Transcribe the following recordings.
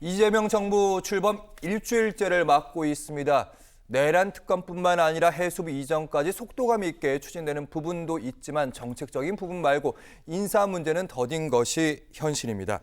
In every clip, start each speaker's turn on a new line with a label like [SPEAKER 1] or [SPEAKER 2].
[SPEAKER 1] 이재명 정부 출범 일주일째를 맞고 있습니다. 내란 특검뿐만 아니라 해수부 이전까지 속도감 있게 추진되는 부분도 있지만 정책적인 부분 말고 인사 문제는 더딘 것이 현실입니다.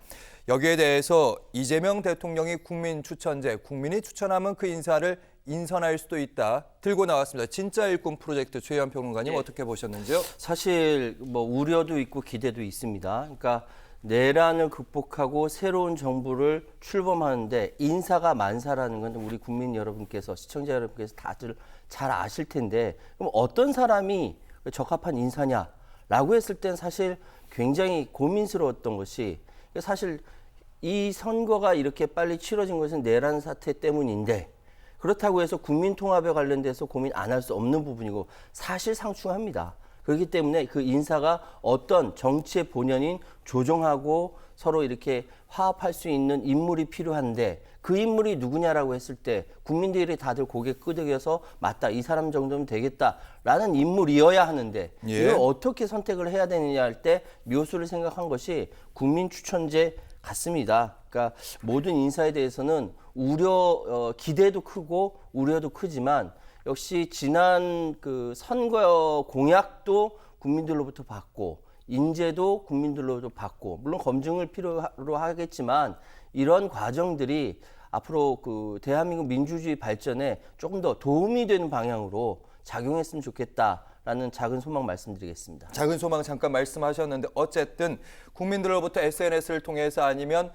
[SPEAKER 1] 여기에 대해서 이재명 대통령이 국민 추천제, 국민이 추천하면 그 인사를 인선할 수도 있다 들고 나왔습니다. 진짜 일꾼 프로젝트 최현 평론가님 어떻게 보셨는지요?
[SPEAKER 2] 사실 뭐 우려도 있고 기대도 있습니다. 그러니까 내란을 극복하고 새로운 정부를 출범하는데 인사가 만사라는 건 우리 국민 여러분께서 시청자 여러분께서 다들 잘 아실 텐데 그럼 어떤 사람이 적합한 인사냐라고 했을 땐 사실 굉장히 고민스러웠던 것이 사실 이 선거가 이렇게 빨리 치러진 것은 내란 사태 때문인데 그렇다고 해서 국민 통합에 관련돼서 고민 안 할 수 없는 부분이고 사실 상충합니다. 그렇기 때문에 그 인사가 어떤 정치의 본연인 조정하고 서로 이렇게 화합할 수 있는 인물이 필요한데 그 인물이 누구냐라고 했을 때 국민들이 다들 고개 끄덕여서 맞다, 이 사람 정도면 되겠다라는 인물이어야 하는데 이걸 어떻게 선택을 해야 되느냐 할 때 묘수를 생각한 것이 국민 추천제 같습니다. 그러니까 모든 인사에 대해서는 기대도 크고 우려도 크지만 역시 지난 그 선거 공약도 국민들로부터 받고 인재도 국민들로부터 받고 물론 검증을 필요로 하겠지만 이런 과정들이 앞으로 그 대한민국 민주주의 발전에 조금 더 도움이 되는 방향으로 작용했으면 좋겠다라는 작은 소망 말씀드리겠습니다.
[SPEAKER 1] 작은 소망 잠깐 말씀하셨는데 어쨌든 국민들로부터 SNS를 통해서 아니면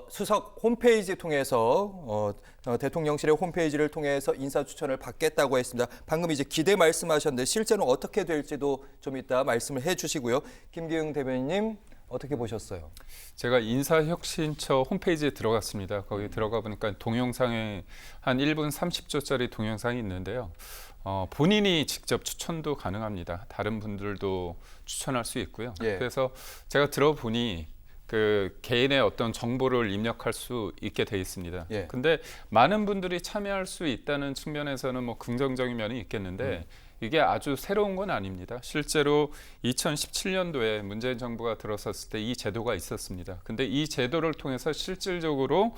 [SPEAKER 1] 수석 홈페이지 통해서 대통령실의 홈페이지를 통해서 인사 추천을 받겠다고 했습니다. 방금 이제 기대 말씀하셨는데 실제로 어떻게 될지도 좀 이따 말씀을 해주시고요. 김기웅 대변인님 어떻게 보셨어요?
[SPEAKER 3] 제가 인사혁신처 홈페이지에 들어갔습니다. 거기 들어가 보니까 동영상에 한 1분 30초짜리 동영상이 있는데요. 본인이 직접 추천도 가능합니다. 다른 분들도 추천할 수 있고요. 그래서 제가 들어보니 그 개인의 어떤 정보를 입력할 수 있게 돼 있습니다. 근데 많은 분들이 참여할 수 있다는 측면에서는 뭐 긍정적인 면이 있겠는데 이게 아주 새로운 건 아닙니다. 실제로 2017년도에 문재인 정부가 들어섰을 때 이 제도가 있었습니다. 근데 이 제도를 통해서 실질적으로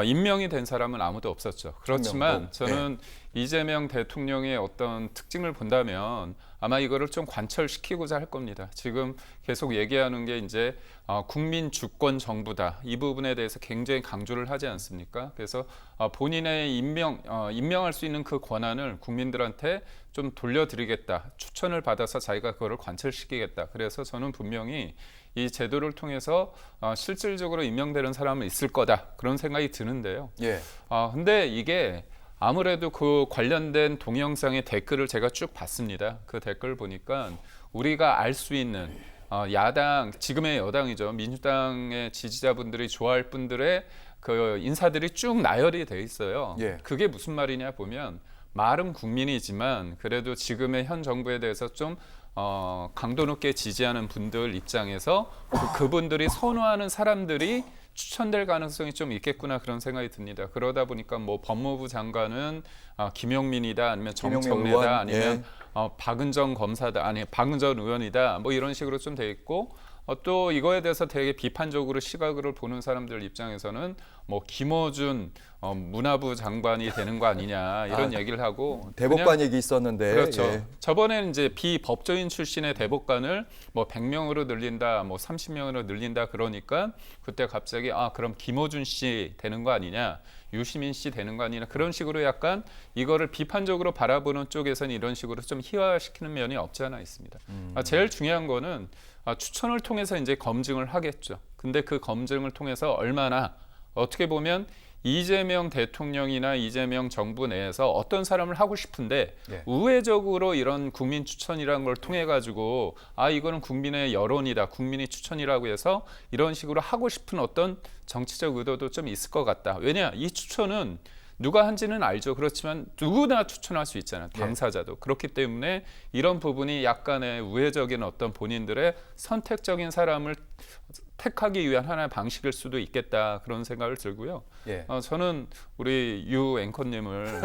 [SPEAKER 3] 임명이 된 사람은 아무도 없었죠. 그렇지만 저는 이재명 대통령의 어떤 특징을 본다면 아마 이거를 좀 관철시키고자 할 겁니다. 지금 계속 얘기하는 게 이제 국민 주권 정부다. 이 부분에 대해서 굉장히 강조를 하지 않습니까? 그래서 본인의 임명할 수 있는 그 권한을 국민들한테 좀 돌려드리겠다. 추천을 받아서 자기가 그거를 관철시키겠다. 그래서 저는 분명히 이 제도를 통해서 실질적으로 임명되는 사람은 있을 거다. 그런 생각이 드는데요. 근데 이게 아무래도 그 관련된 동영상의 댓글을 제가 쭉 봤습니다. 그 댓글을 보니까 우리가 알 수 있는 야당, 지금의 여당이죠. 민주당의 지지자분들이 좋아할 분들의 그 인사들이 쭉 나열이 돼 있어요. 그게 무슨 말이냐 보면 말은 국민이지만 그래도 지금의 현 정부에 대해서 좀 강도 높게 지지하는 분들 입장에서 그분들이 선호하는 사람들이 추천될 가능성이 좀 있겠구나 그런 생각이 듭니다. 그러다 보니까 뭐 법무부 장관은 김용민이다 아니면 정청래다 아니면 박은정 검사다 아니 박은정 의원이다 뭐 이런 식으로 좀 돼 있고 또 이거에 대해서 되게 비판적으로 시각을 보는 사람들 입장에서는 뭐 김어준 문화부 장관이 되는 거 아니냐 이런 얘기를 하고
[SPEAKER 1] 대법관 얘기 있었는데
[SPEAKER 3] 그렇죠. 저번에는 이제 비법조인 출신의 대법관을 뭐 100명으로 늘린다, 뭐 30명으로 늘린다 그러니까 그때 갑자기 그럼 김어준 씨 되는 거 아니냐, 유시민 씨 되는 거 아니냐 그런 식으로 약간 이거를 비판적으로 바라보는 쪽에서는 이런 식으로 좀 희화시키는 면이 없지 않아 있습니다. 제일 중요한 거는 추천을 통해서 이제 검증을 하겠죠. 근데 그 검증을 통해서 얼마나 어떻게 보면 이재명 대통령이나 이재명 정부 내에서 어떤 사람을 하고 싶은데 우회적으로 이런 국민 추천이라는 걸 통해 가지고 이거는 국민의 여론이다, 국민이 추천이라고 해서 이런 식으로 하고 싶은 어떤 정치적 의도도 좀 있을 것 같다. 왜냐, 이 추천은 누가 한지는 알죠. 그렇지만 누구나 추천할 수 있잖아요. 당사자도. 그렇기 때문에 이런 부분이 약간의 우회적인 어떤 본인들의 선택적인 사람을 택하기 위한 하나의 방식일 수도 있겠다 그런 생각을 들고요.
[SPEAKER 1] 예.
[SPEAKER 3] 저는 우리 유 앵커님을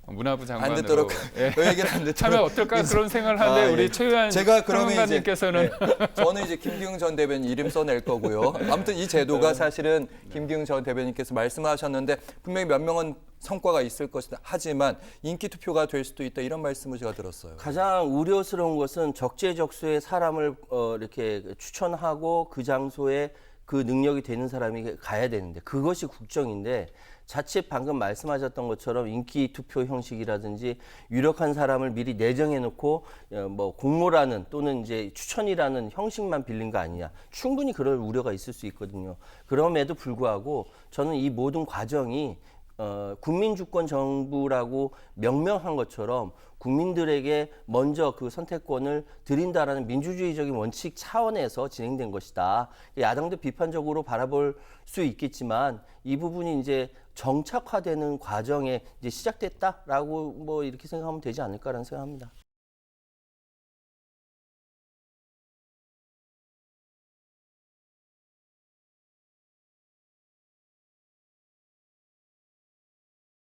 [SPEAKER 3] 문화부
[SPEAKER 1] 안
[SPEAKER 3] 장관으로
[SPEAKER 1] 듣도록 그 얘기는 안 듣도록
[SPEAKER 3] 하면 어떨까 그런 생각을 하는데
[SPEAKER 1] 아,
[SPEAKER 3] 우리
[SPEAKER 1] 예.
[SPEAKER 3] 최유한
[SPEAKER 1] 제가 그러면 이제
[SPEAKER 3] 평론가님께서는
[SPEAKER 1] 저는 이제 김기웅 전 대변인 이름 써낼 거고요. 아무튼 이 제도가 사실은 김기웅 전 대변인께서 말씀하셨는데 분명히 몇 명은 성과가 있을 것이다. 하지만 인기 투표가 될 수도 있다. 이런 말씀을 제가 들었어요.
[SPEAKER 2] 가장 우려스러운 것은 적재적소에 사람을 이렇게 추천하고 그 장소에 그 능력이 되는 사람이 가야 되는데 그것이 국정인데 자칫 방금 말씀하셨던 것처럼 인기 투표 형식이라든지 유력한 사람을 미리 내정해 놓고 뭐 공모라는 또는 이제 추천이라는 형식만 빌린 거 아니냐. 충분히 그럴 우려가 있을 수 있거든요. 그럼에도 불구하고 저는 이 모든 과정이 국민주권 정부라고 명명한 것처럼 국민들에게 먼저 그 선택권을 드린다라는 민주주의적인 원칙 차원에서 진행된 것이다. 야당도 비판적으로 바라볼 수 있겠지만 이 부분이 이제 정착화되는 과정에 이제 시작됐다라고 뭐 이렇게 생각하면 되지 않을까라는 생각합니다.